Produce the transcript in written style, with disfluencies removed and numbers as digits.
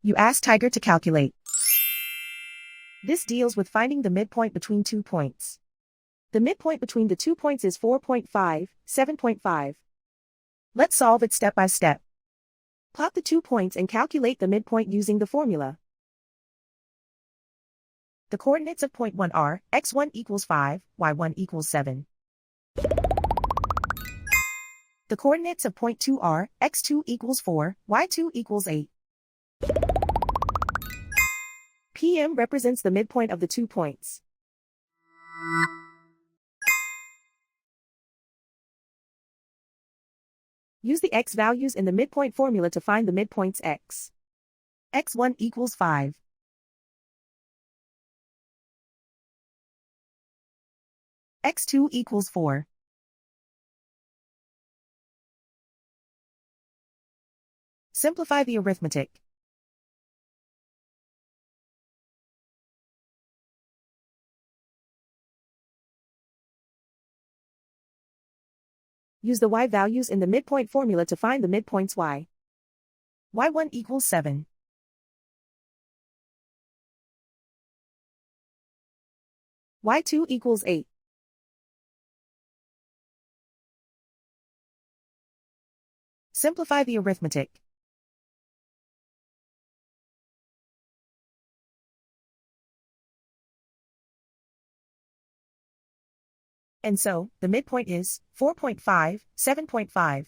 You ask Tiger to calculate. This deals with finding the midpoint between 2 points. The midpoint between the 2 points is 4.5, 7.5. Let's solve it step by step. Plot the 2 points and calculate the midpoint using the formula. The coordinates of point 1 are x1 equals 5, y1 equals 7. The coordinates of point 2 are x2 equals 4, y2 equals 8. PM represents the midpoint of the 2 points. Use the x values in the midpoint formula to find the midpoints x. x1 equals 5. x2 equals 4. Simplify the arithmetic. Use the y values in the midpoint formula to find the midpoints y. y1 equals 7. y2 equals 8. Simplify the arithmetic. And so, the midpoint is 4.5, 7.5.